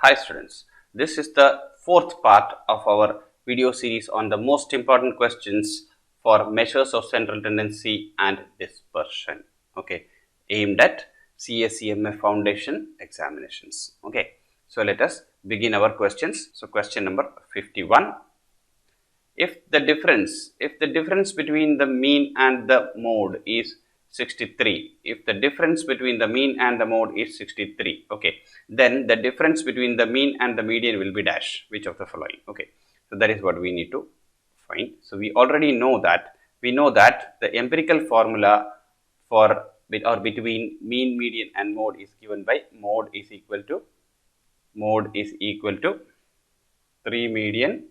Hi students, this is the fourth part of our video series on the most important questions for measures of central tendency and dispersion, okay, aimed at CMA foundation examinations, okay. So let us begin our questions. So question number 51. If the difference between the mean and the mode is 63, if the difference between the mean and the mode is 63, okay, then the difference between the mean and the median will be dash, which of the following, okay. So that is what we need to find. So we already know that, the empirical formula for between mean, median and mode is given by mode is equal to 3 median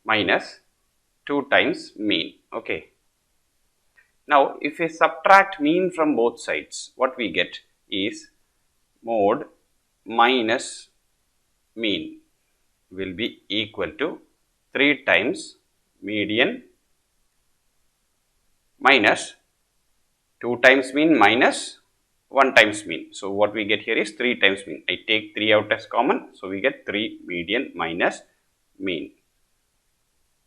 minus 2 times mean, okay. Now if we subtract mean from both sides, what we get is mode minus mean will be equal to 3 times median minus 2 times mean minus 1 times mean. So what we get here is 3 times mean. I take 3 out as common, so we get 3 median minus mean.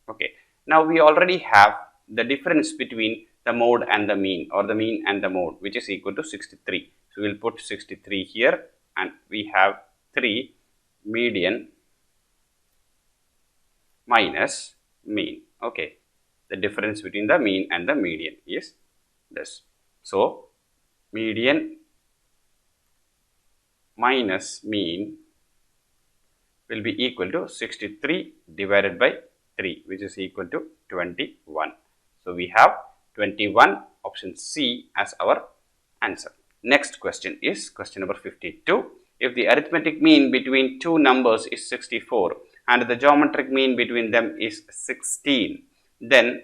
Okay. Now we already have the difference between the mode and the mean, or the mean and the mode, which is equal to 63. So we will put 63 here, and we have 3 median minus mean. Okay. The difference between the mean and the median is this. So median minus mean will be equal to 63 divided by 3, which is equal to 21. So we have 21, option C, as our answer. Next question is question number 52. If the arithmetic mean between two numbers is 64 and the geometric mean between them is 16, then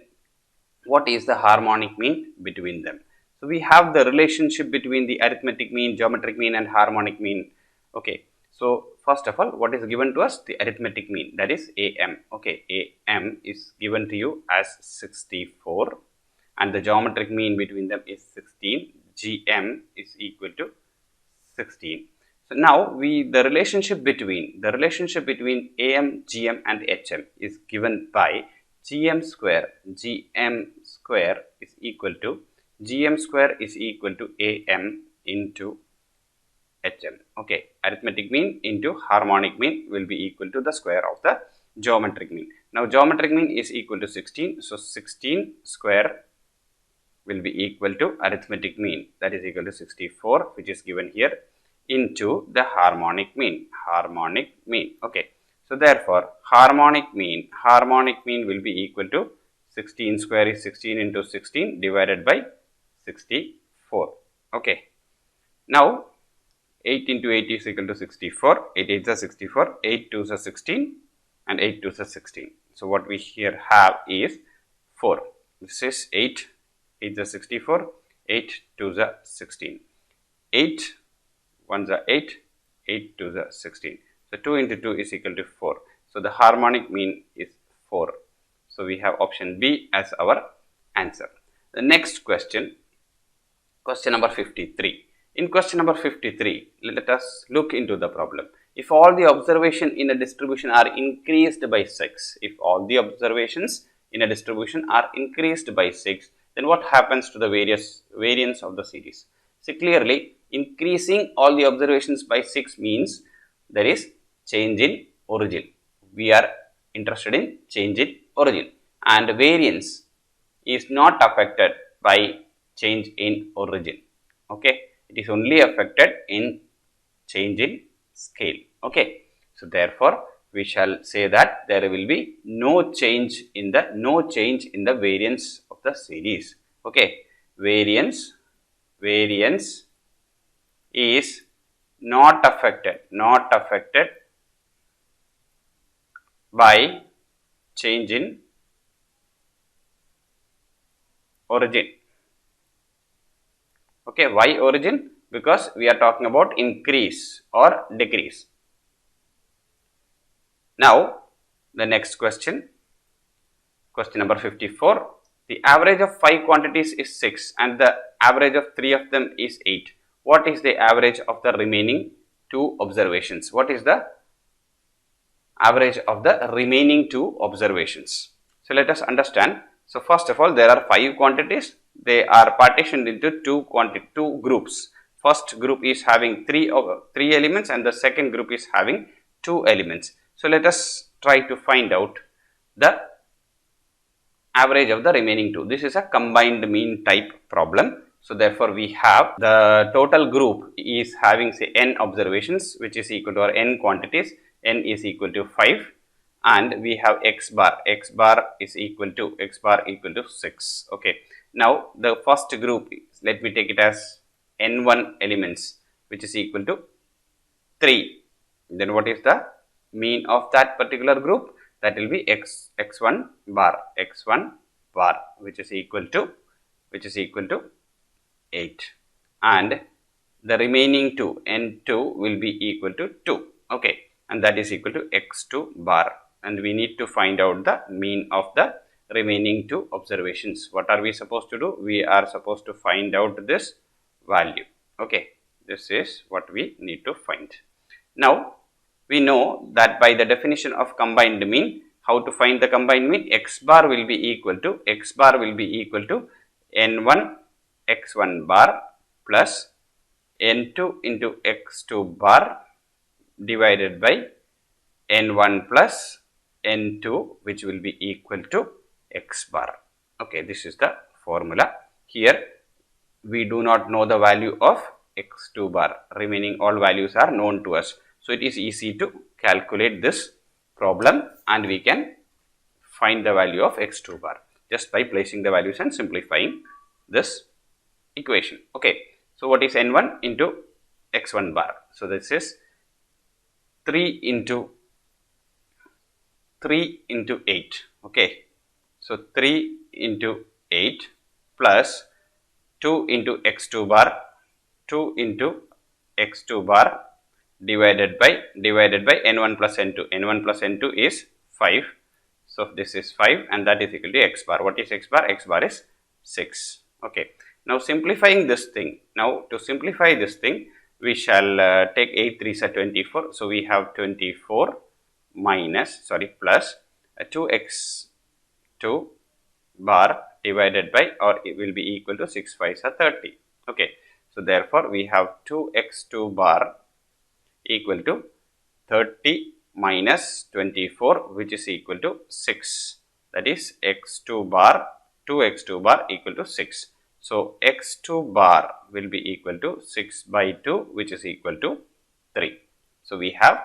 what is the harmonic mean between them? So we have the relationship between the arithmetic mean, geometric mean and harmonic mean. Okay. So first of all, what is given to us? The arithmetic mean, that is AM. Okay. AM is given to you as 64 and the geometric mean between them is 16. GM is equal to 16. So now the relationship between AM, GM and HM is given by GM square is equal to AM into HM. Okay, arithmetic mean into harmonic mean will be equal to the square of the geometric mean. Now geometric mean is equal to 16, so 16 square will be equal to arithmetic mean, that is equal to 64, which is given here, into the harmonic mean. Okay. So therefore harmonic mean will be equal to 16 square is 16 into 16 divided by 64. Okay. Now 8 into 8 is equal to 64. 8 8s are 64. 8 2s are 16 and 8 2s are 16. So what we here have is 4. This is 8 8s are 64. 8 2s are 16. 8 1s are 8. 8 2s are 16. So 2 into 2 is equal to 4. So the harmonic mean is 4. So we have option B as our answer. The next question, question number 53. In question number 53, let us look into the problem. If all the observations in a distribution are increased by 6, then what happens to the variance of the series? See, clearly increasing all the observations by 6 means there is change in origin. We are interested in change in origin, and variance is not affected by change in origin. Okay, it is only affected in change in scale. Okay, so therefore we shall say that there will be no change in the variance of the series. Okay, variance is not affected by change in origin. Okay, why origin? Because we are talking about increase or decrease. Now the next question, question number 54. The average of 5 quantities is 6 and the average of 3 of them is 8. what is the average of the remaining two observations? What is the average of the remaining two observations? So let us understand. So first of all, there are 5 quantities. They are partitioned into two groups. First group is having three elements and the second group is having 2 elements. So let us try to find out the average of the remaining two. This is a combined mean type problem. So therefore we have the total group is having say n observations, which is equal to, or n quantities, n is equal to 5, and we have x bar is equal to 6. Okay. Now the first group, let me take it as n1 elements, which is equal to 3. Then what is the mean of that particular group? That will be x1 bar, which is equal to 8, and the remaining two, n2, will be equal to 2. Okay, and that is equal to x2 bar, and we need to find out the mean of the remaining two observations. What are we supposed to do? We are supposed to find out this value. Okay, this is what we need to find. Now we know that by the definition of combined mean, how to find the combined mean? X bar will be equal to n1 x1 bar plus n2 into x2 bar divided by n1 plus n2, which will be equal to x bar. Okay, this is the formula. Here we do not know the value of x2 bar. Remaining all values are known to us. So it is easy to calculate this problem, and we can find the value of x2 bar just by placing the values and simplifying this equation. Okay, so what is n1 into x1 bar? So this is 3 into 8. Okay, so 3 into 8 plus 2 into x2 bar, divided by n1 plus n2. n1 plus n2 is 5. So this is 5, and that is equal to x bar. What is x bar? X bar is 6. Okay. Now simplifying this thing. Now to simplify this thing, we shall take 8 3s are 24. So we have 24 plus 2x2 bar divided by, or it will be equal to 6 5s are 30. Okay. So therefore we have 2x2 bar equal to 30 minus 24, which is equal to 6. That is x2 bar, 2x2 bar equal to 6. So x2 bar will be equal to 6 by 2, which is equal to 3. So we have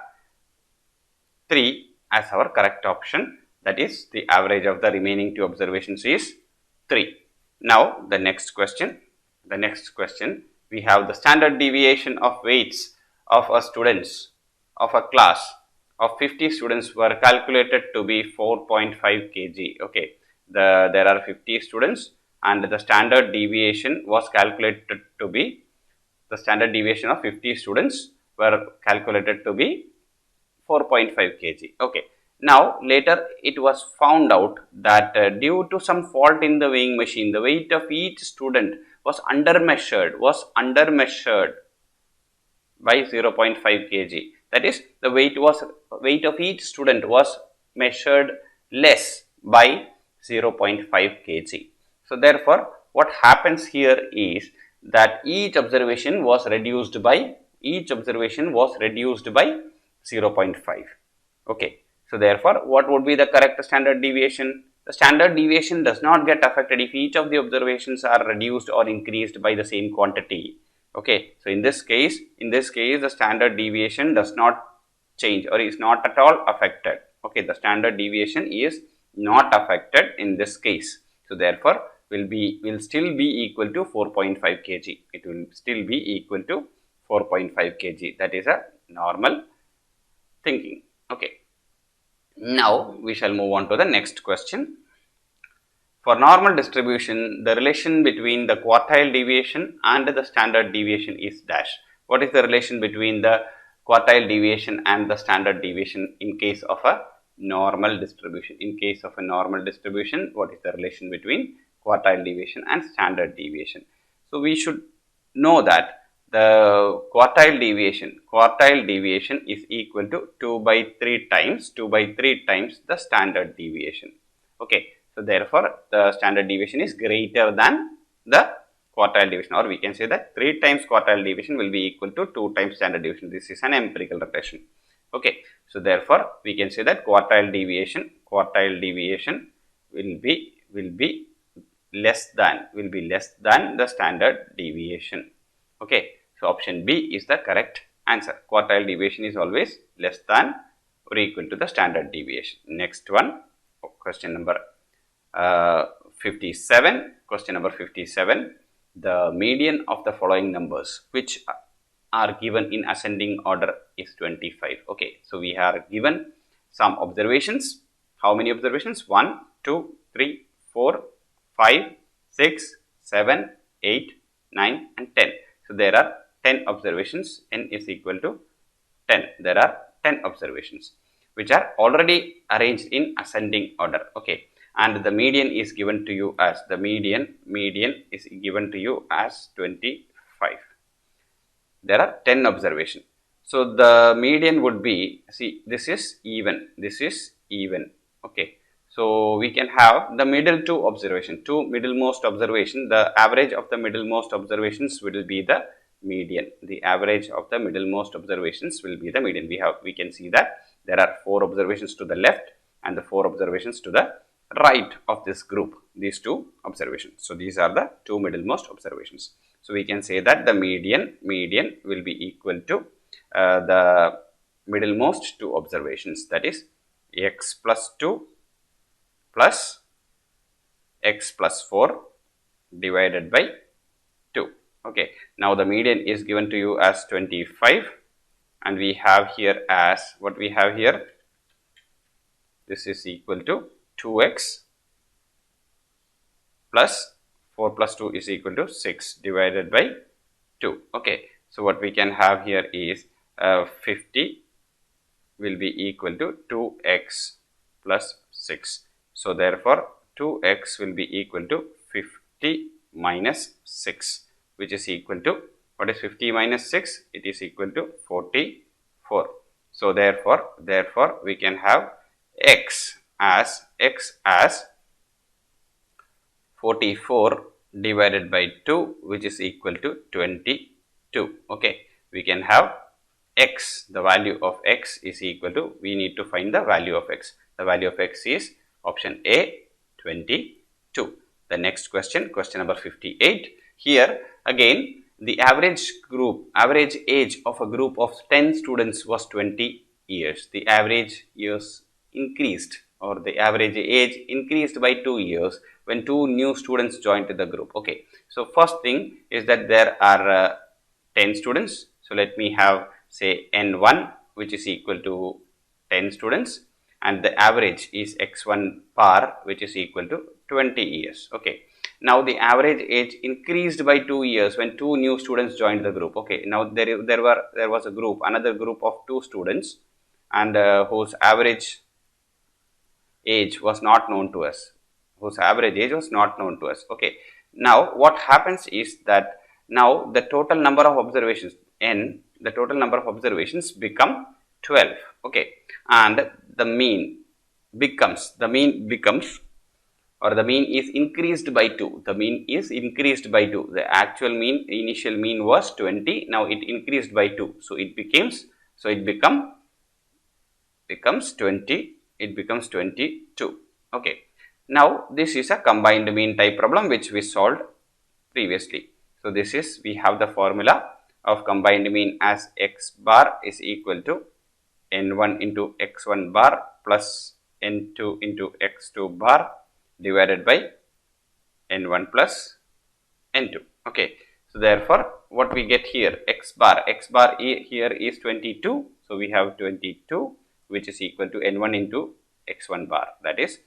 3 as our correct option. That is, the average of the remaining two observations is 3. Now the next question, we have the standard deviation of weights of a students of a class of 50 students were calculated to be 4.5 kg. Okay, there are 50 students, and the standard deviation was calculated to be, the standard deviation of 50 students were calculated to be 4.5 kg. Okay. Now later it was found out that due to some fault in the weighing machine, the weight of each student was undermeasured by 0.5 kg. That is, the weight of each student was measured less by 0.5 kg. So therefore, what happens here is that each observation was reduced by 0.5. Okay. So therefore, what would be the correct standard deviation? The standard deviation does not get affected if each of the observations are reduced or increased by the same quantity. Okay. So in this case, the standard deviation does not change or is not at all affected. Okay. The standard deviation is not affected in this case. So therefore, will still be equal to 4.5 kg. It will still be equal to 4.5 kg. That is a normal thinking. Okay. Now we shall move on to the next question. For normal distribution, the relation between the quartile deviation and the standard deviation is dash. What is the relation between the quartile deviation and the standard deviation in case of a normal distribution? In case of a normal distribution, what is the relation between quartile deviation and standard deviation? So we should know that the quartile deviation is equal to 2 by 3 times the standard deviation. Okay, so therefore the standard deviation is greater than the quartile deviation, or we can say that 3 times quartile deviation will be equal to 2 times standard deviation. This is an empirical relation. Okay, so therefore we can say that quartile deviation will be less than the standard deviation. Okay, so option B is the correct answer. Quartile deviation is always less than or equal to the standard deviation. Next one, question number 57. Question number 57. The median of the following numbers which are given in ascending order is 25. Okay, so we are given some observations. How many observations? 1, 2, 3, 4, 5, 6, 7, 8, 9 and 10. So there are 10 observations. N is equal to 10. There are 10 observations which are already arranged in ascending order. Okay, and the median is given to you as median is given to you as 25. There are 10 observations. So the median would be, see, this is even. Okay, so we can have the middle two middlemost observation. The average of the middlemost observations will be the median. The average of the middlemost observations will be the median. We can see that there are 4 observations to the left and the 4 observations to the right of this group, these 2 observations. So these are the 2 middlemost observations. So we can say that the median will be equal to the middlemost 2 observations, that is x plus 2 plus x plus 4 divided by 2. Okay, now the median is given to you as 25 and we have here as what we have here. This is equal to 2x plus 4 plus 2 is equal to 6 divided by 2. Okay, so what we can have here is 50 will be equal to 2x plus 6. So therefore 2x will be equal to 50 minus 6, which is equal to, what is 50 minus 6? It is equal to 44. So therefore we can have x as 44 divided by 2, which is equal to 22. Okay, we can have x, the value of x is equal to, we need to find the value of x. The value of x is option A, 22. The next question, question number 58. Here again, the average age of a group of 10 students was 20 years. The average years increased, or the average age increased by 2 years when 2 new students joined the group. Okay, so first thing is that there are 10 students. So let me have, say, N1, which is equal to 10 students, and the average is X1 bar, which is equal to 20 years. Okay, now the average age increased by 2 years when 2 new students joined the group. Okay, now there was another group of 2 students, and whose average age was not known to us. Okay, now what happens is that now the total number of observations n, the total number of observations become 12. Okay, and the mean becomes, or the mean is increased by 2. The actual mean, initial mean was 20. Now it increased by 2. So it becomes 20. It becomes 22. Okay. Now this is a combined mean type problem which we solved previously. So this is, we have the formula of combined mean as x bar is equal to n1 into x1 bar plus n2 into x2 bar divided by n1 plus n2. Okay, so therefore what we get here, x bar here is 22. So we have 22, which is equal to n1 into x1 bar, that is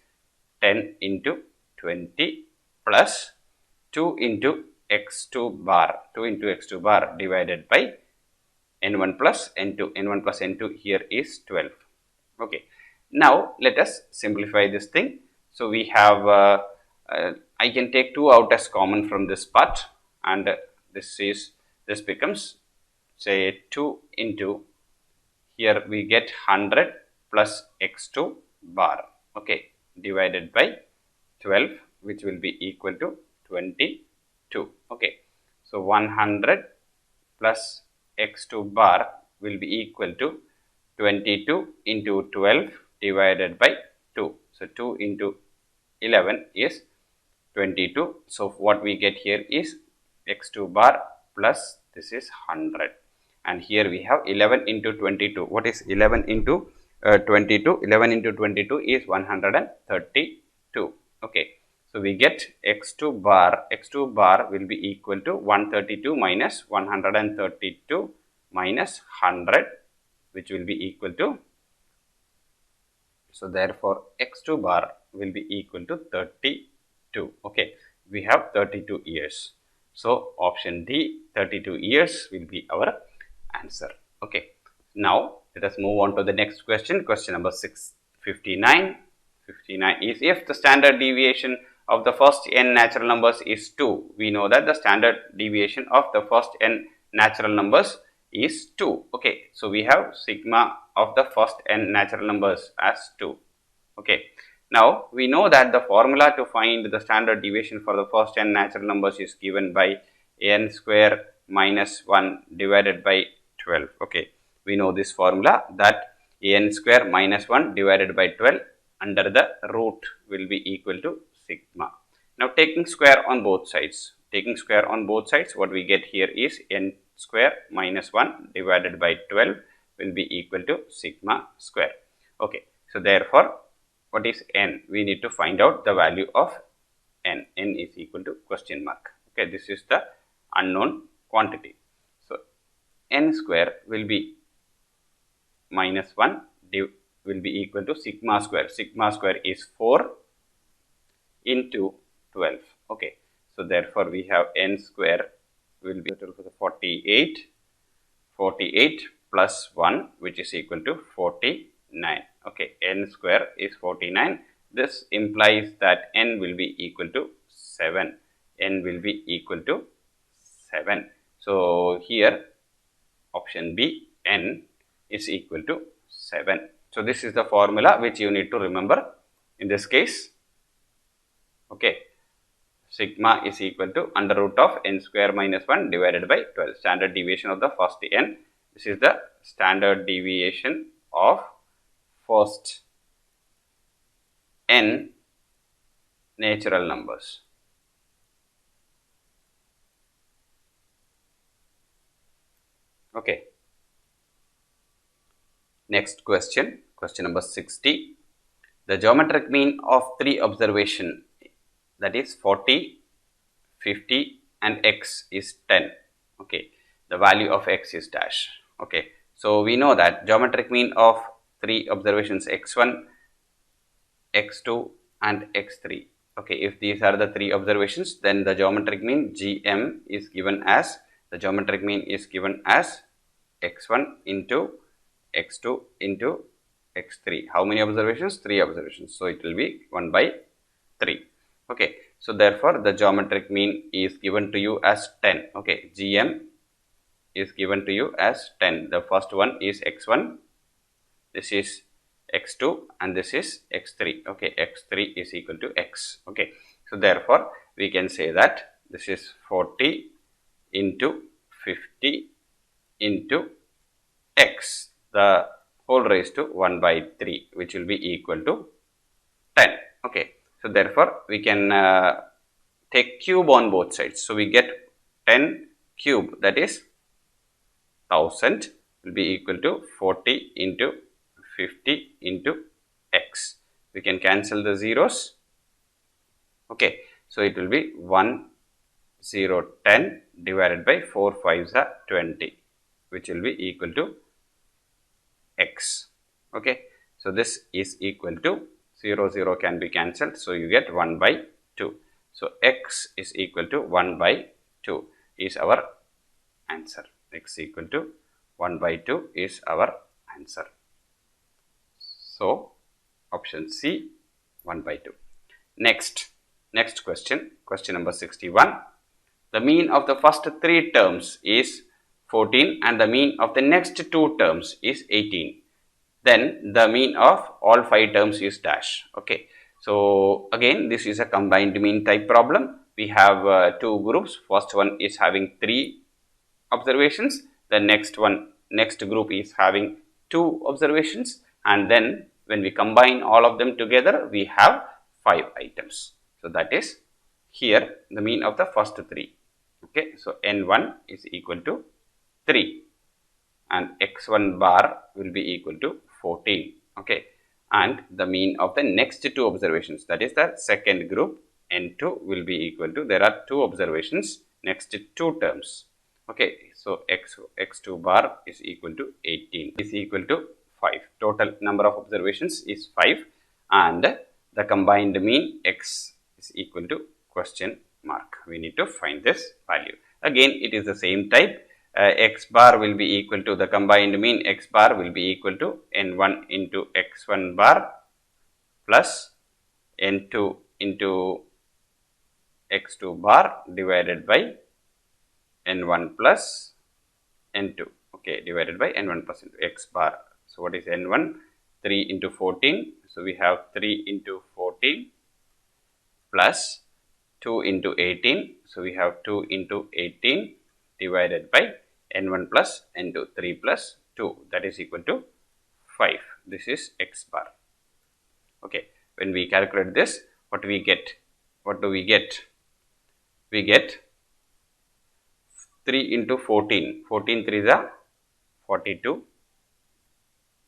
10 into 20 plus 2 into x2 bar divided by n1 plus n2. n1 plus n2 here is 12. Okay, now let us simplify this thing. So we have, I can take 2 out as common from this part, and this this becomes, say, 2 into, here we get 100 plus x2 bar, okay, divided by 12, which will be equal to 22, okay. So 100 plus x2 bar will be equal to 22 into 12 divided by 2. So 2 into 11 is 22. So what we get here is x2 bar plus this is 100, and here we have 11 into 22. What is 11 into 22? 11 into 22 is 132, okay. So we get x2 bar will be equal to 132 minus 132 minus 100, which will be equal to, so therefore x2 bar will be equal to 32, okay. We have 32 years. So option D, 32 years will be our answer, okay. Now let us move on to the next question. Question number 659. 59 is, if the standard deviation of the first n natural numbers is 2, we know that the standard deviation of the first n natural numbers is 2, okay. So we have sigma of the first n natural numbers as 2, okay. Now we know that the formula to find the standard deviation for the first n natural numbers is given by n square minus 1 divided by 12, okay. We know this formula, that n square minus 1 divided by 12 under the root will be equal to sigma. Now taking square on both sides, what we get here is n square minus 1 divided by 12 will be equal to sigma square, okay. So therefore what is n? We need to find out the value of n. N is equal to question mark, okay. This is the unknown quantity. So n square will be minus 1 will be equal to sigma square. Sigma square is 4 into 12, okay. So therefore we have n square will be 48 plus 1, which is equal to 49, okay. N square is 49. This implies that n will be equal to 7. N will be equal to 7. So here option B, n is equal to 7. So this is the formula which you need to remember in this case, okay. Sigma is equal to under root of n square minus 1 divided by 12, standard deviation of the first n. This is the standard deviation of first n natural numbers, okay. Next question, question number 60. The geometric mean of 3 observation, that is 40, 50 and x is 10, okay. The value of x is dash, okay. So we know that geometric mean of 3 observations x1, x2 and x3, okay. If these are the 3 observations, then the geometric mean gm is given as, x1 into x2 into x3. How many observations? 3 observations. So it will be 1 by 3, okay. So therefore the geometric mean is given to you as 10, okay. Gm is given to you as 10. The first one is x1, this is x2 and this is x3, okay. X3 is equal to x, okay. So therefore we can say that this is 40 into 50 into x, the whole raised to 1 by 3, which will be equal to 10, okay. So therefore we can take cube on both sides. So we get 10 cube, that is 1000 will be equal to 40 into 50 into x. We can cancel the zeros, okay. So it will be 1010 divided by 4 5s are 20, which will be equal to x, okay. So this is equal to 0 can be cancelled, so you get 1 by 2. So x is equal to 1 by 2 is our answer. X equal to 1 by 2 is our answer. So option C, 1 by 2. Next question, question number 61. the mean of the first 3 terms is 14 and the mean of the next 2 terms is 18. Then the mean of all 5 terms is dash. Okay. So again, this is a combined mean type problem. We have 2 groups. First one is having 3 observations. The next group is having 2 observations, and then when we combine all of them together, we have 5 items. So that is here the mean of the first 3. Okay. So n1 is equal to 3 and x1 bar will be equal to 14. Okay. And the mean of the next 2 observations, that is the second group, n2 will be equal to, there are 2 observations, next 2 terms. Okay, so x2 bar is equal to 18 is equal to 5. Total number of observations is 5 and the combined mean x is equal to question mark. We need to find this value. Again, it is the same type. X bar will be equal to, the combined mean x bar will be equal to n1 into x1 bar plus n2 into x2 bar divided by n1 plus n2, okay, divided by n1 plus x bar. So what is n1? 3 into 14. So we have 3 into 14 plus 2 into 18. So we have 2 into 18 divided by n1 plus n2, 3 plus 2, that is equal to 5. This is x bar. Okay, when we calculate this, what do we get? What do we get? We get 3 into 14, 14 3s are 42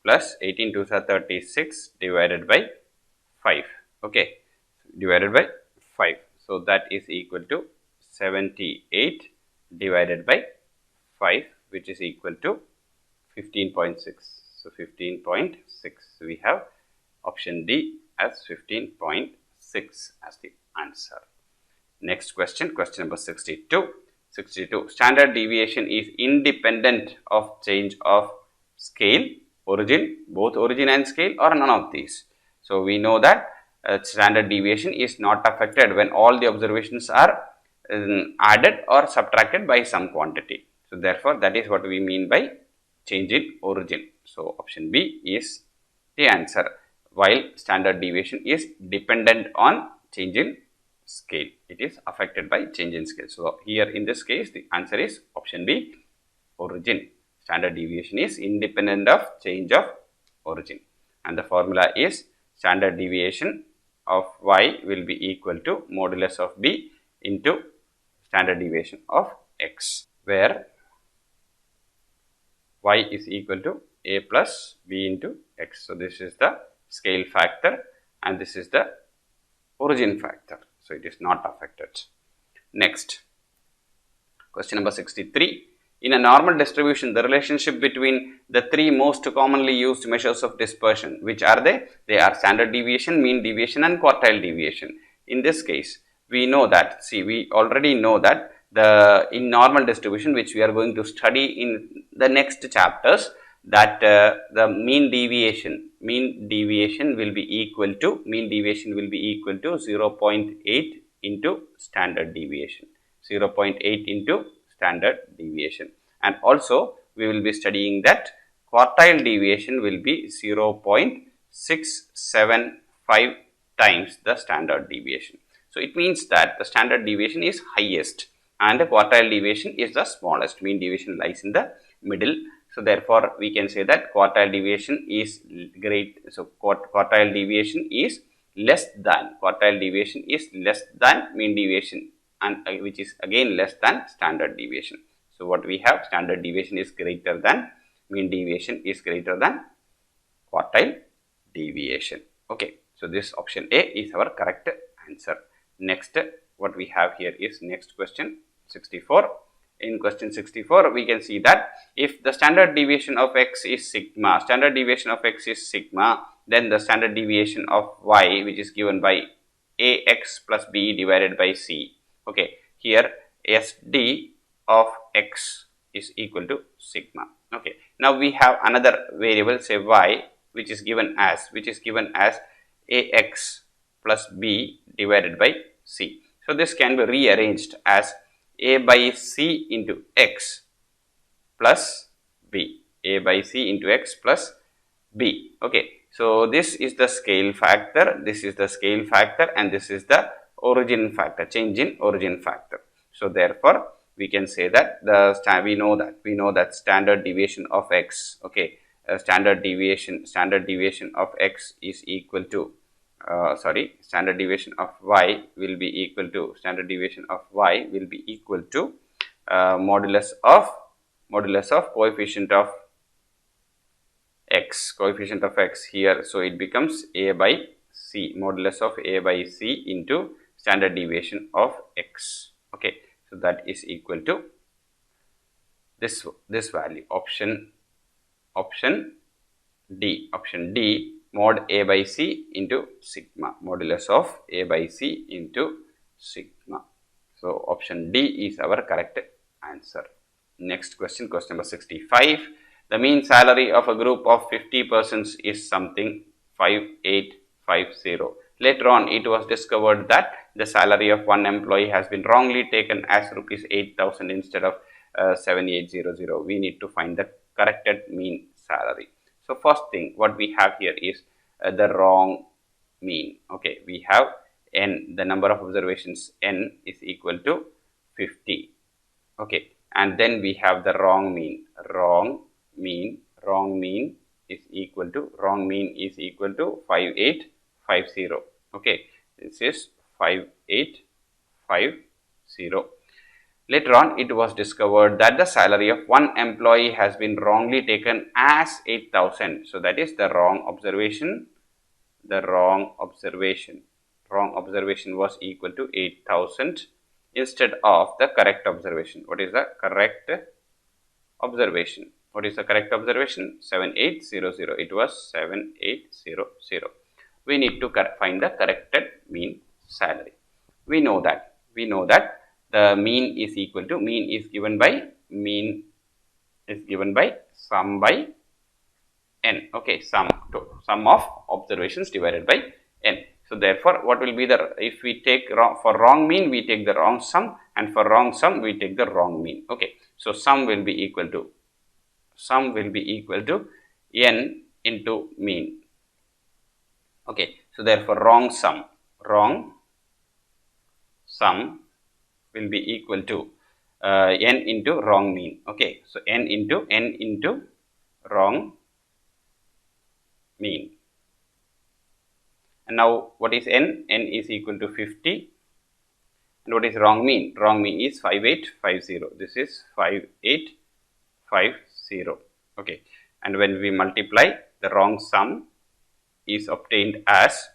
plus 18 2s are 36 divided by 5, okay, divided by 5. So that is equal to 78 divided by 5, which is equal to 15.6. So 15.6, we have option D as 15.6 as the answer. Next question, question number 62. 62. Standard deviation is independent of change of scale, origin, both origin and scale, or none of these. So we know that standard deviation is not affected when all the observations are added or subtracted by some quantity. So therefore, that is what we mean by change in origin. So option B is the answer, while standard deviation is dependent on change in scale. It is affected by change in scale. So here in this case, the answer is option B, origin. Standard deviation is independent of change of origin, and the formula is standard deviation of y will be equal to modulus of b into standard deviation of x, where y is equal to a plus b into x. So this is the scale factor and this is the origin factor. So it is not affected. Next, question number 63. In a normal distribution, the relationship between the 3 most commonly used measures of dispersion, which are they? They are standard deviation, mean deviation and quartile deviation. In this case, we know that, we already know that in normal distribution, which we are going to study in the next chapters, that the mean deviation will be equal to 0.8 into standard deviation, 0.8 into standard deviation, and also we will be studying that quartile deviation will be 0.675 times the standard deviation. So it means that the standard deviation is highest and the quartile deviation is the smallest. Mean deviation lies in the middle. So therefore we can say that quartile deviation is great. So quartile deviation is less than mean deviation, and which is again less than standard deviation. So what we have, standard deviation is greater than, mean deviation is greater than quartile deviation. Okay, so this option A is our correct answer. Next, what we have here is next question 64. In question 64, we can see that if the standard deviation of x is sigma, then the standard deviation of y, which is given by ax plus b divided by c. Okay, here SD of x is equal to sigma. Okay, now we have another variable, say y, which is given as ax plus b divided by c. So this can be rearranged as A by C into X plus B. A by C into X plus B. Okay. So this is the scale factor, this is the scale factor, and this is the origin factor, change in origin factor. So therefore, we can say that we know that standard deviation of X, okay, standard deviation of X is equal to standard deviation of Y will be equal to modulus of coefficient of X here. So it becomes A by C, modulus of A by C into standard deviation of X. Okay, so that is equal to this value, option D mod A by C into sigma, modulus of A by C into sigma. So option D is our correct answer. Next question, question number 65. The mean salary of a group of 50 persons is something 5850. Later on, it was discovered that the salary of one employee has been wrongly taken as rupees 8,000 instead of 7800. We need to find the corrected mean salary. So first thing what we have here is the wrong mean. Okay, we have n, the number of observations n is equal to 50. Okay, and then we have the wrong mean. Wrong mean is equal to 5850. Okay, this is 5850. Later on, it was discovered that the salary of one employee has been wrongly taken as 8,000. So that is the wrong observation. The wrong observation was equal to 8,000 instead of the correct observation. What is the correct observation? 7800. It was 7800. We need to find the corrected mean salary. We know that the mean is equal to, mean is given by sum by n. Okay, sum of observations divided by n. So therefore, what will be the, if we take for wrong mean, we take the wrong sum, and for wrong sum we take the wrong mean. Okay, so sum will be equal to n into mean. Okay, so therefore wrong sum will be equal to n into wrong mean. Okay, so n into wrong mean. And now what is n? N is equal to 50. And what is wrong mean? Wrong mean is 5850. This is 5850. Okay, and when we multiply, the wrong sum is obtained as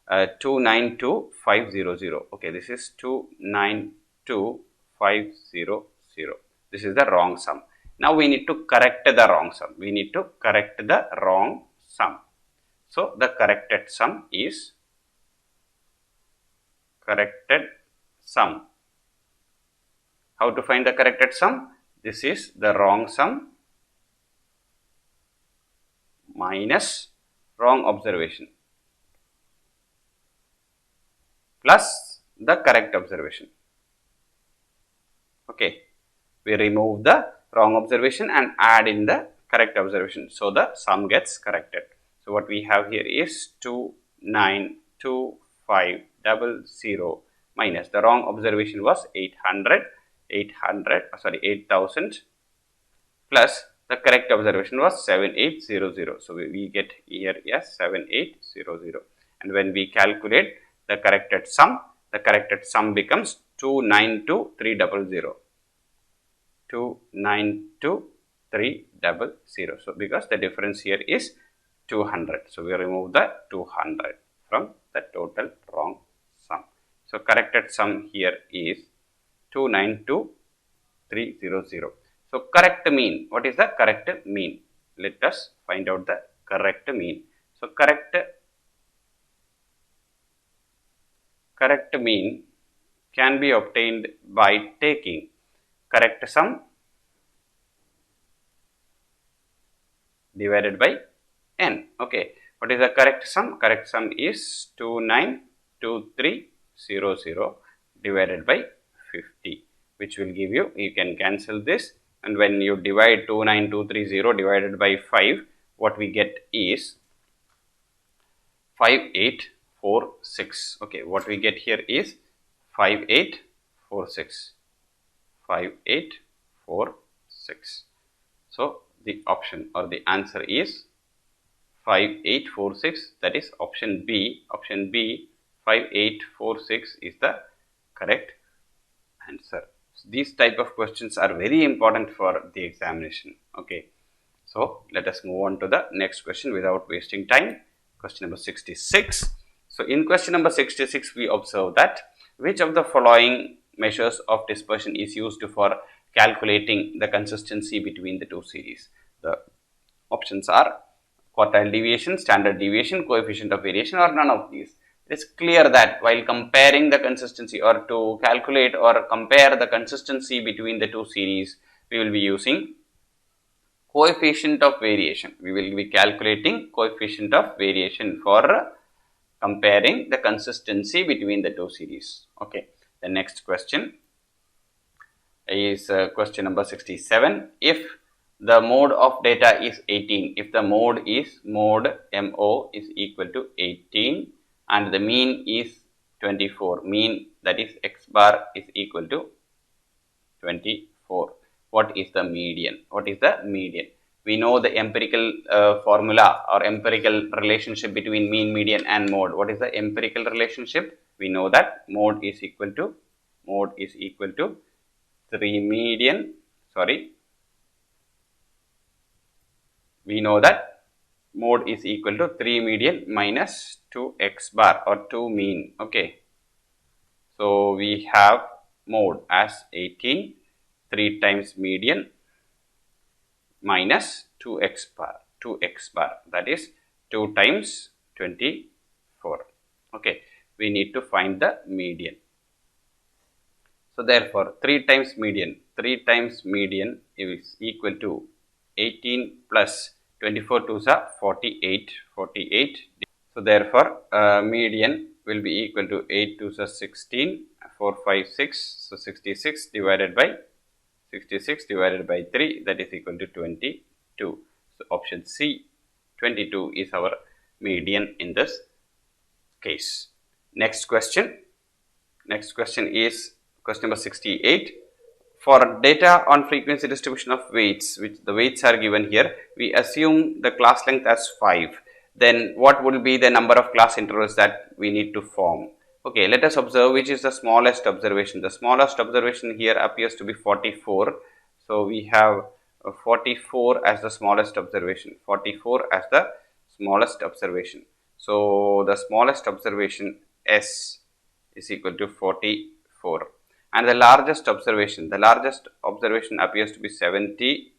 292500. Okay, this is 292500. This is the wrong sum. Now we need to correct the wrong sum. So the corrected sum is How to find the corrected sum? This is the wrong sum minus wrong observation plus the correct observation. Okay, we remove the wrong observation and add in the correct observation, so the sum gets corrected. So what we have here is 292500 minus the wrong observation was 8,000 plus the correct observation was 7800. So we get here yes 7800, and when we calculate the corrected sum becomes 292300. 292300. So because the difference here is 200, so we remove the 200 from the total wrong sum. So corrected sum here is 292300. So correct mean, what is the correct mean? Let us find out the correct mean. So correct mean can be obtained by taking correct sum divided by n. Okay, what is the correct sum? Correct sum is 292300 divided by 50. which will give you, you can cancel this, and when you divide 29230 divided by 5, what we get is 5846. Okay, what we get here is 5846. 5846. So the option or the answer is 5846, that is option B. Option B, 5846 is the correct answer. So these type of questions are very important for the examination. Okay, so let us move on to the next question without wasting time. Question number 66. So in question number 66, we observe that which of the following measures of dispersion is used for calculating the consistency between the two series? The options are quartile deviation, standard deviation, coefficient of variation, or none of these. It is clear that while comparing the consistency or to calculate or compare the consistency between the two series, we will be using coefficient of variation. We will be calculating coefficient of variation for comparing the consistency between the two series. Okay, the next question is question number 67. If the mode of data is 18, if the mode MO is equal to 18 and the mean is 24, mean, that is x bar, is equal to 24, what is the median? What is the median? We know the empirical formula or empirical relationship between mean, median and mode. What is the empirical relationship? We know that mode is equal to 3 median, we know that mode is equal to 3 median minus 2 x bar or 2 mean. Okay, so we have mode as 18, 3 times median minus 2x bar, that is 2 times 24. Okay, we need to find the median. So therefore 3 times median is equal to 18 plus 24 to 48. So therefore median will be equal to 8 to 16, 4, 5, 6. So 66 divided by 3, that is equal to 22. So option C, 22 is our median in this case. Next question is question number 68. For data on frequency distribution of weights, which the weights are given here, we assume the class length as 5. Then what would be the number of class intervals that we need to form? Okay, let us observe which is the smallest observation. The smallest observation here appears to be 44. So we have 44 as the smallest observation. 44 as the smallest observation. So the smallest observation S is equal to 44. And the largest observation appears to be 73.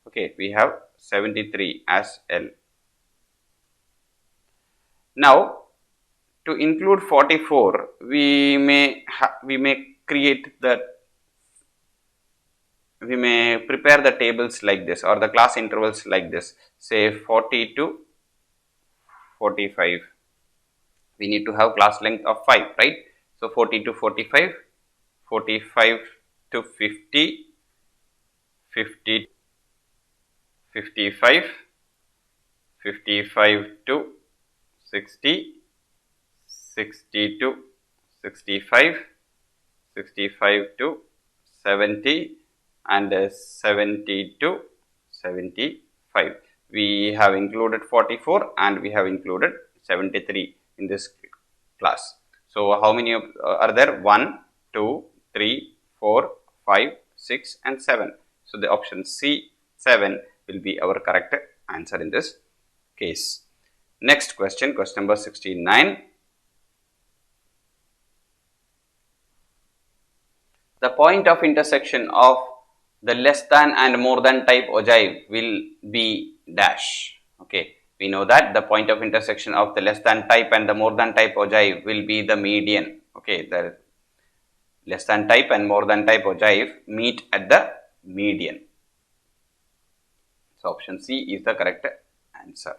Okay, we have 73 as L. Now, to include 44, we may prepare the tables like this or the class intervals like this. Say 40 to 45. We need to have class length of 5, right? So 40 to 45, 45 to 50, 50, 55, 55 to 60, 60 to 65, 65 to 70 and 70 to 75. We have included 44 and we have included 73 in this class. So how many are there? 1, 2, 3, 4, 5, 6 and 7. So the option C, 7 will be our correct answer in this case. Next question, question number 69. The point of intersection of the less than and more than type ogive will be dash. Okay, we know that the point of intersection of the less than type and the more than type ogive will be the median. Okay, the less than type and more than type ogive meet at the median. So option C is the correct answer.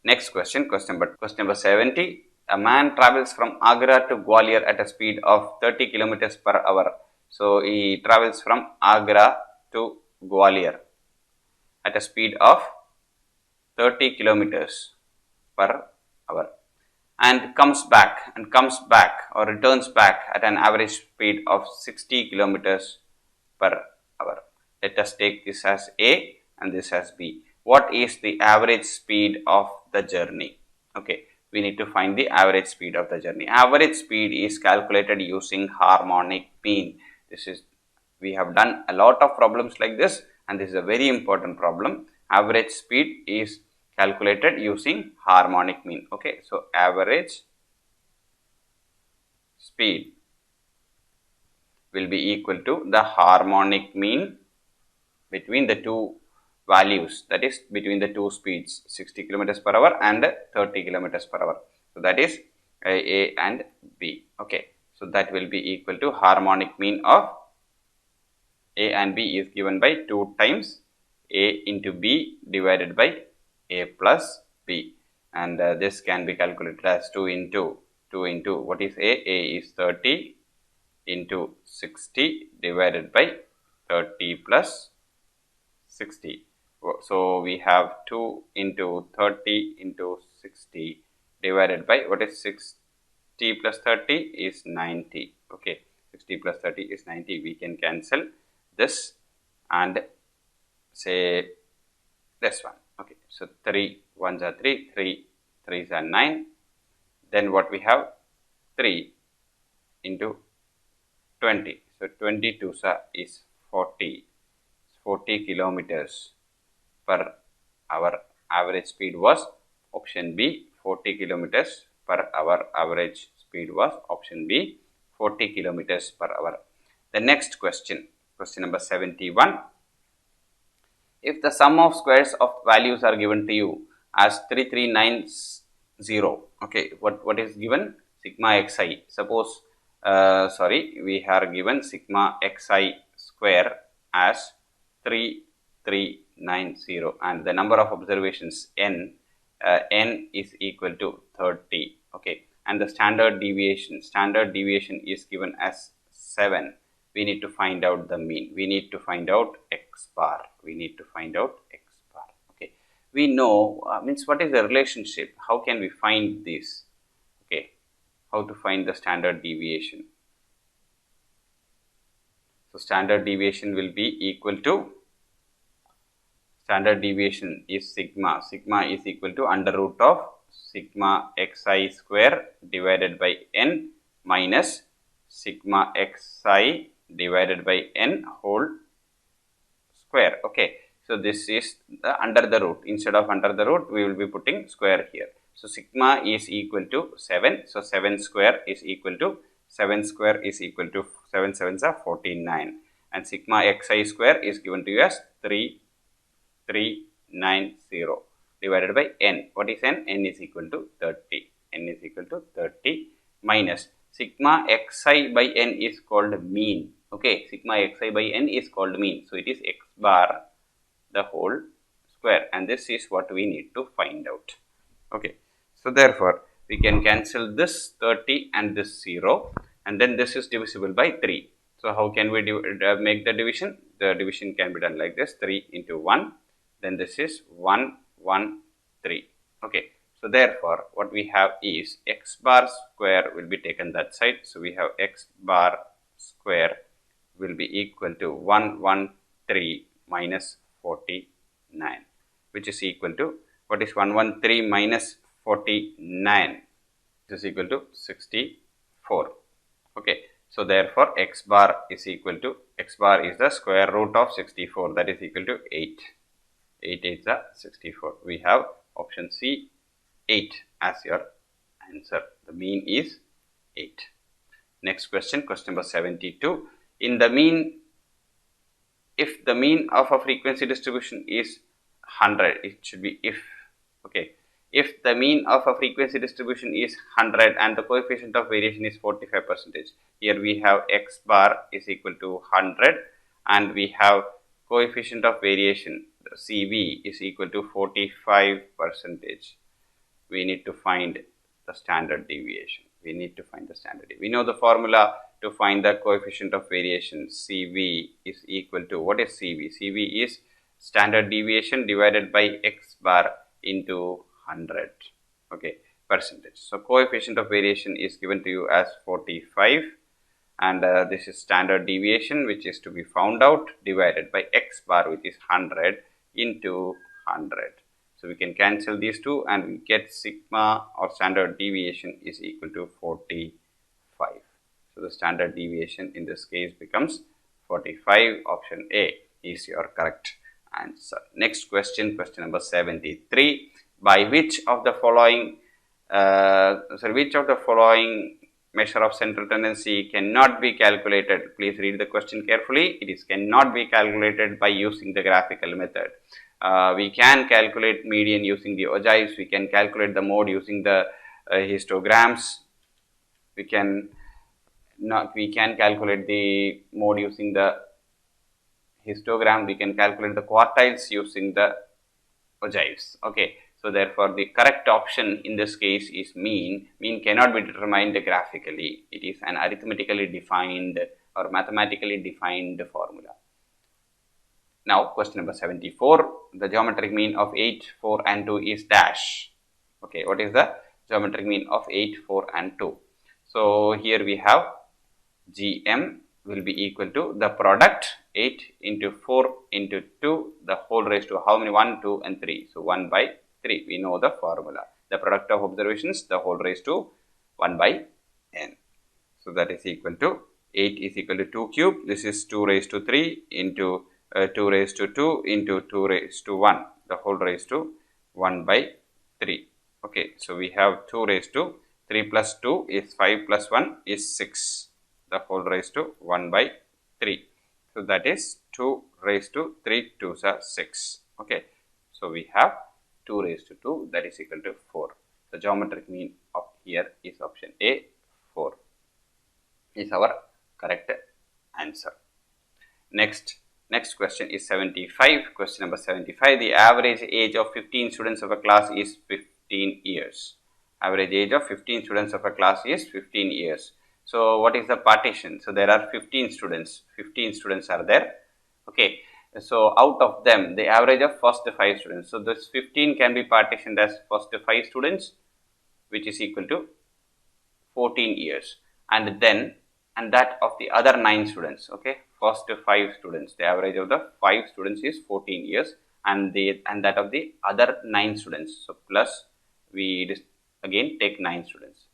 Next question, question number 70. A man travels from Agra to Gwalior at a speed of 30 kilometers per hour. So he travels from Agra to Gwalior at a speed of 30 kilometers per hour and comes back or returns back at an average speed of 60 kilometers per hour. Let us take this as A and this as B. What is the average speed of the journey? Okay, we need to find the average speed of the journey. Average speed is calculated using harmonic mean. We have done a lot of problems like this, and this is a very important problem. Average speed is calculated using harmonic mean. Okay, so average speed will be equal to the harmonic mean between the two values, that is between the two speeds, 60 kilometers per hour and 30 kilometers per hour. So that is A and B. Okay, so that will be equal to harmonic mean of A and B is given by 2 times A into B divided by A plus B, and this can be calculated as 2 into what is A? A is 30 into 60 divided by 30 plus 60. So we have 2 into 30 into 60 divided by what is 60 plus 30 is 90. Okay, 60 plus 30 is 90. We can cancel this and say this one. Okay, so 3 1s are 3, 3 3s are 9. Then what we have? 3 into 20. So 22 is 40. 40 kilometers per hour. Average speed was option B, 40 kilometers per hour. Average speed was option B, 40 kilometers per hour. The next question, question number 71. If the sum of squares of values are given to you as 3390, okay, what is given? Sigma xi. Suppose, we are given sigma xi square as 3390 and the number of observations n is equal to 30. Okay, and the standard deviation is given as 7. We need to find out the mean. We need to find out x bar. Okay, we know means what is the relationship? How can we find this? Okay, how to find the standard deviation? So standard deviation will be equal to, standard deviation is sigma. Sigma is equal to under root of sigma xi square divided by n minus sigma xi divided by n whole square. Okay, so this is the under the root. Instead of under the root, we will be putting square here. So sigma is equal to 7. So 7 square is equal to 7 sevens are 49, and sigma xi square is given to you as 3390 divided by n. What is n? N is equal to 30. N is equal to 30 minus sigma xi by n is called mean. Okay, sigma xi by n is called mean. So it is x bar the whole square, and this is what we need to find out. Okay, so therefore we can cancel this 30 and this 0, and then this is divisible by 3. So how can we make the division? The division can be done like this: 3 into 1, then this is 1 1 3. Okay, so therefore what we have is x bar square will be taken that side. So we have x bar square will be equal to 113 minus 49, which is equal to, what is 113 minus 49? This is equal to 64. Okay, so therefore x bar is equal to, x bar is the square root of 64, that is equal to 8. 8 is the 64. We have option C, 8 as your answer. The mean is 8. Next question, question number 72. In the mean, if the mean of a frequency distribution is 100, it should be if. Okay, if the mean of a frequency distribution is 100 and the coefficient of variation is 45%, here we have x bar is equal to 100 and we have coefficient of variation CV is equal to 45%. We need to find the standard deviation. We need to find the standard deviation. We know the formula to find the coefficient of variation. CV is equal to, what is CV? CV is standard deviation divided by x bar into 100, okay, percentage. So coefficient of variation is given to you as 45, and this is standard deviation which is to be found out, divided by x bar which is 100 into 100. So we can cancel these two and we get sigma or standard deviation is equal to 45. So the standard deviation in this case becomes 45. Option A is your correct answer. Next question, question number 73. By which of the following measure of central tendency cannot be calculated? Please read the question carefully. It is cannot be calculated by using the graphical method. We can calculate median using the ogives. We can calculate the mode using the histograms. We can calculate the mode using the histogram. We can calculate the quartiles using the ogives. Okay. So therefore, the correct option in this case is mean. Mean cannot be determined graphically. It is an arithmetically defined or mathematically defined formula. Now, question number 74. The geometric mean of 8, 4 and 2 is dash. Okay, what is the geometric mean of 8, 4 and 2? So, here we have GM will be equal to the product 8 into 4 into 2, the whole raised to how many? 1, 2 and 3. So, 1 by 3. We know the formula. The product of observations, the whole raised to 1 by n. So, that is equal to 8 is equal to 2 cube. This is 2 raised to 3 into 2 raised to 2 into 2 raised to 1, the whole raised to 1 by 3. Okay, so we have 2 raised to 3 plus 2 is 5 plus 1 is 6, the whole raised to 1 by 3. So that is 2 raised to 3 2s are 6. Okay, so we have 2 raised to 2, that is equal to 4. The geometric mean of here is option A, 4 is our correct answer. Next question is 75. Question number 75. The average age of 15 students of a class is 15 years. Average age of 15 students of a class is 15 years. So, what is the partition? So, there are 15 students. 15 students are there. Okay. So, out of them, the average of first 5 students. So, this 15 can be partitioned as first 5 students, which is equal to 14 years. And then, and that of the other 9 students. Okay. First 5 students, the average of the 5 students is 14 years, and that of the other 9 students. So plus we again take 9 students,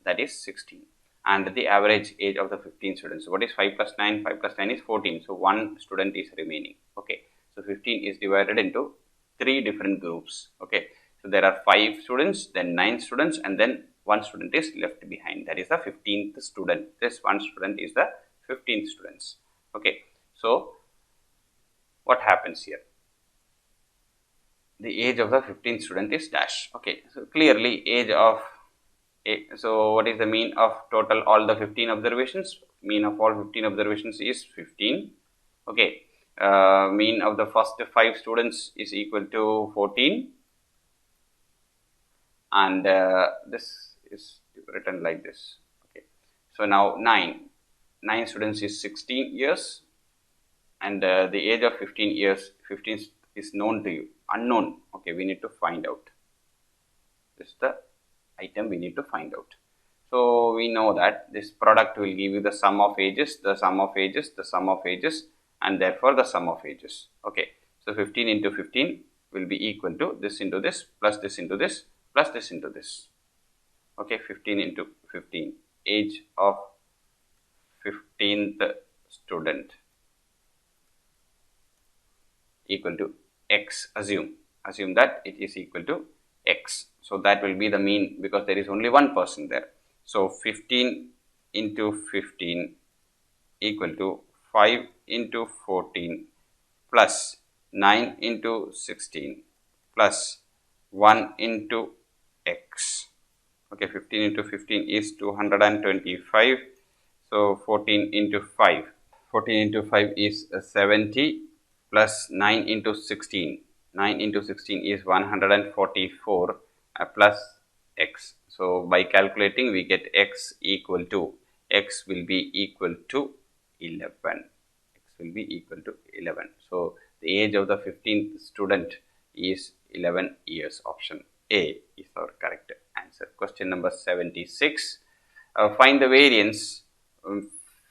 that is 16, and the average age of the 15 students. So what is 5 plus 9? 5 plus 9 is 14. So one student is remaining. Okay, so 15 is divided into 3 different groups. Okay, so there are 5 students, then 9 students, and then 1 student is left behind. That is the 15th student. This 1 student is the 15th students. Okay, so what happens here? The age of the 15th student is dash. Okay, so clearly age of so what is the mean of total all the 15 observations? Mean of all 15 observations is 15. Okay, mean of the first 5 students is equal to 14, and this is written like this. Okay, so now 9 students is 16 years, and the age of 15 years, 15 is known to you, unknown. Okay, we need to find out. This is the item we need to find out. So we know that this product will give you the sum of ages, the sum of ages, the sum of ages, and therefore the sum of ages. Okay, so 15 into 15 will be equal to this into this, plus this into this, plus this into this. Okay, 15 into 15, age of 15th student equal to x. Assume that it is equal to x. So that will be the mean, because there is only one person there. So 15 into 15 equal to 5 into 14 plus 9 into 16 plus 1 into x. Okay, 15 into 15 is 225. So 14 into 5. 14 into 5 is 70 plus 9 into 16. 9 into 16 is 144 plus x. So by calculating we get x will be equal to 11. X will be equal to 11. So the age of the 15th student is 11 years. Option A is our correct answer. Question number 76. Find the variance.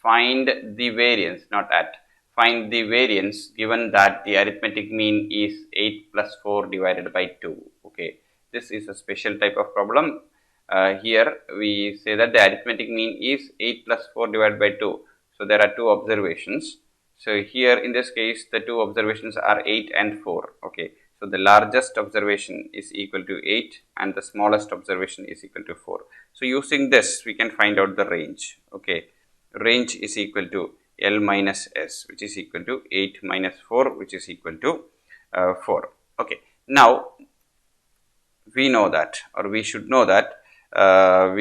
Find the variance, not at. Find the variance given that the arithmetic mean is 8 plus 4 divided by 2. Okay, this is a special type of problem. Here we say that the arithmetic mean is 8 plus 4 divided by 2. So there are two observations. So here in this case the two observations are 8 and 4. Okay, so the largest observation is equal to 8 and the smallest observation is equal to 4. So using this we can find out the range. Okay, range is equal to L minus S, which is equal to 8 minus 4, which is equal to 4. Okay, now we know that, or we should know that, what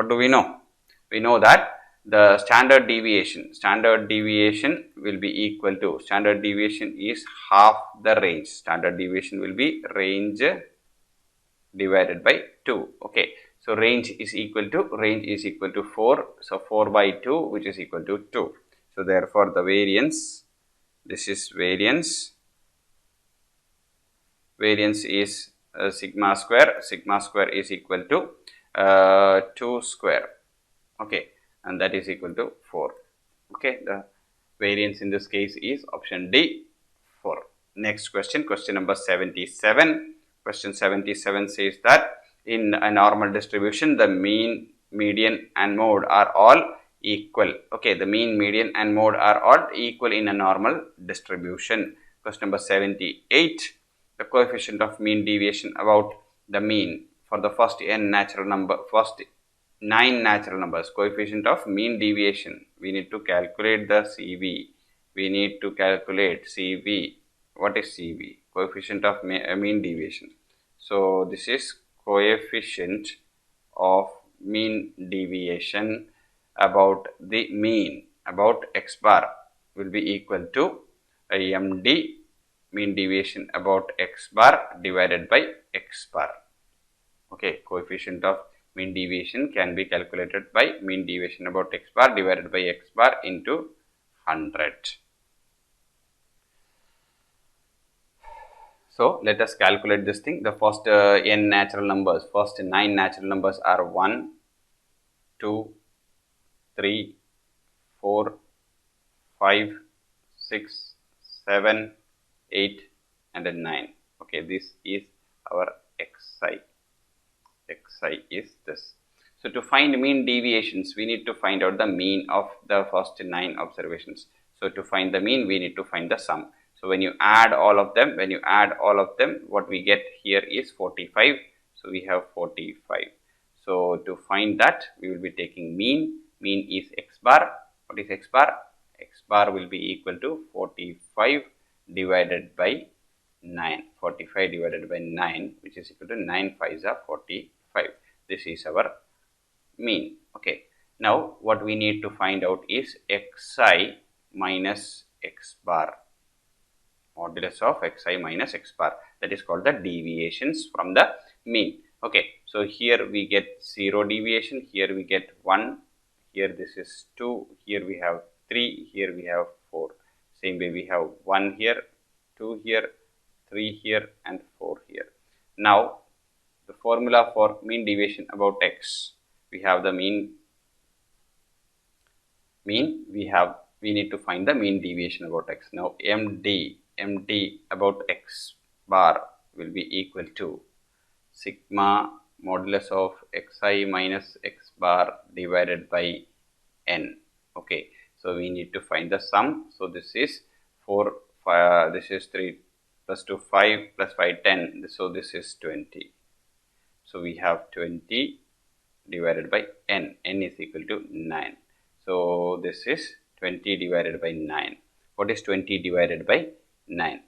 do we know? We know that the standard deviation will be equal to, standard deviation is half the range. Standard deviation will be range divided by 2. Okay, so range is equal to 4. So 4 by 2, which is equal to 2. So therefore the variance, this is variance is sigma square is equal to 2 square. Okay, and that is equal to 4. Okay, the variance in this case is option D, 4. Next question, question number 77. Question 77 says that in a normal distribution the mean, median and mode are all equal. Okay, the mean, median and mode are all equal in a normal distribution. Question number 78. The coefficient of mean deviation about the mean for the first n natural number, first 9 natural numbers. Coefficient of mean deviation, we need to calculate the CV. We need to calculate CV. What is CV? Coefficient of mean deviation. So this is coefficient of mean deviation about the mean, about x bar, will be equal to MD, mean deviation about x bar divided by x bar. Okay, coefficient of mean deviation can be calculated by mean deviation about x bar divided by x bar into 100. So let us calculate this thing. The first n natural numbers, first 9 natural numbers are 1, 2, 3, 4, 5, 6, 7, 8 and then 9. Okay, this is our xi. Xi is this. So to find mean deviations, we need to find out the mean of the first 9 observations. So to find the mean, we need to find the sum. So when you add all of them, what we get here is 45. So we have 45. So to find that, we will be taking mean. Mean is x bar. What is x bar? X bar will be equal to 45 divided by 9. 45 divided by 9, which is equal to 9 5s are 45. This is our mean. Okay. Now what we need to find out is xi minus x bar. Modulus of xi minus x bar. That is called the deviations from the mean. Okay. So here we get 0 deviation. Here we get 1. Here this is 2. Here we have 3. Here we have 4. Same way we have 1 here, 2 here, 3 here and 4 here. Now the formula for mean deviation about x, we have the mean, we need to find the mean deviation about x. Now MD about x bar will be equal to sigma modulus of xi minus x bar divided by n. Okay, so we need to find the sum. So this is 4, 5, this is 3 plus 2, 5 plus 5, 10. So this is 20. So we have 20 divided by n. N is equal to 9. So this is 20 divided by 9. What is 20 divided by 9?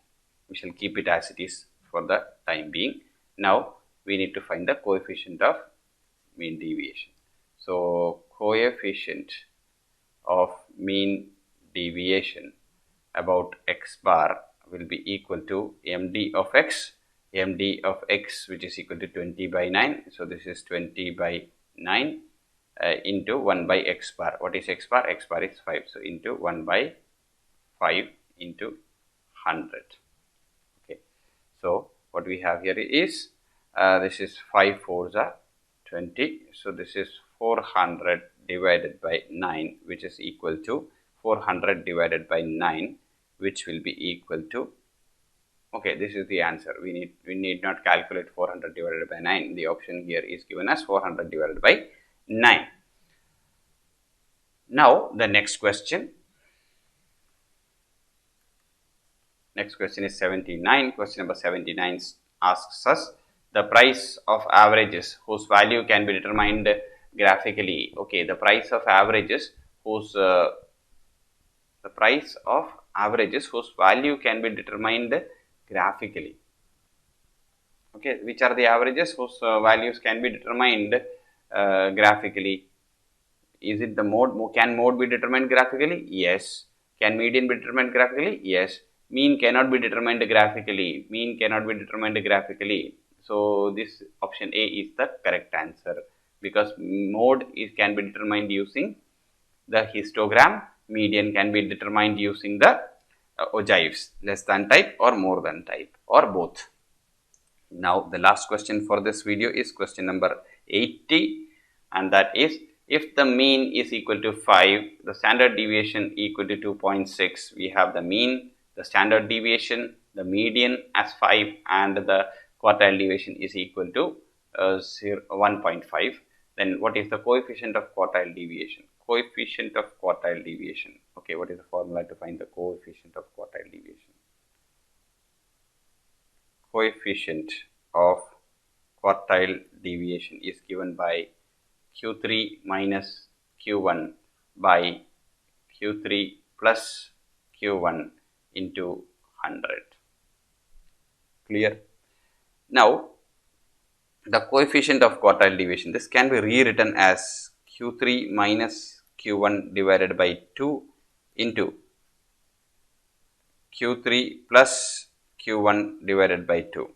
We shall keep it as it is for the time being. Now we need to find the coefficient of mean deviation. So coefficient of mean deviation about x bar will be equal to MD of x MD of x, which is equal to 20 by 9. So this is 20 by 9 into 1 by x bar. What is x bar? X bar is 5. So into 1 by 5 into 100. Okay. So what we have here is this is 5 fours are 20. So this is 400 divided by 9, which is equal to 400 divided by 9, which will be equal to, okay, this is the answer. We need not calculate 400 divided by 9. The option here is given as 400 divided by 9. Now the next question. Next question is 79. Question number 79 asks us the price of averages whose value can be determined graphically. Okay, the price of averages whose value can be determined graphically. Okay, which are the averages whose values can be determined graphically? Is it the mode? Can mode be determined graphically? Yes. Can median be determined graphically? Yes. Mean cannot be determined graphically. Mean cannot be determined graphically. So this option A is the correct answer, because mode can be determined using the histogram. Median can be determined using the ogives, less than type or more than type or both. Now the last question for this video is question number 80, and that is, if the mean is equal to 5, the standard deviation equal to 2.6, we have the mean, the standard deviation, the median as 5, and the quartile deviation is equal to 1.5. Then what is the coefficient of quartile deviation? Coefficient of quartile deviation. Okay, what is the formula to find the coefficient of quartile deviation? Coefficient of quartile deviation is given by Q3 minus Q1 by Q3 plus Q1 into 100. Clear? Now, the coefficient of quartile deviation, this can be rewritten as Q3 minus Q1 divided by 2 into Q3 plus Q1 divided by 2,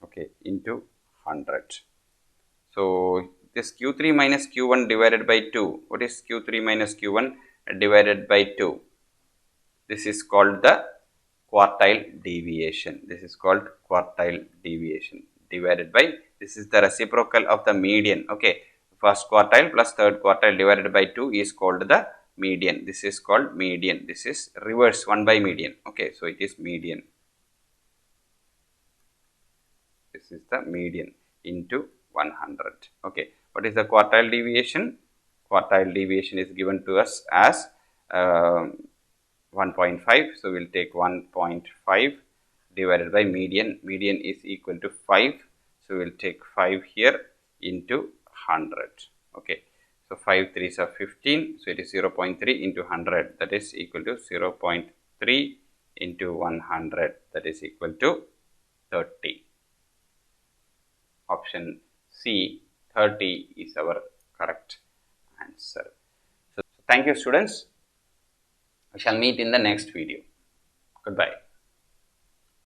okay, into 100. So this Q3 minus Q1 divided by 2, what is Q3 minus Q1 divided by 2? This is called the quartile deviation. This is called quartile deviation divided by, this is the reciprocal of the median. Okay, first quartile plus third quartile divided by 2 is called the median. This is called median. This is reverse 1 by median. Okay, so it is median. This is the median into 100. Okay, what is the quartile deviation? Quartile deviation is given to us as 1.5. So we'll take 1.5 divided by median. Median is equal to 5. So we'll take 5 here into 100. Okay, so 5 3s are 15. So it is 0.3 into 100. That is equal to 0.3 into 100. That is equal to 30. Option C, 30 is our correct answer. So thank you, students. We shall meet in the next video. Goodbye.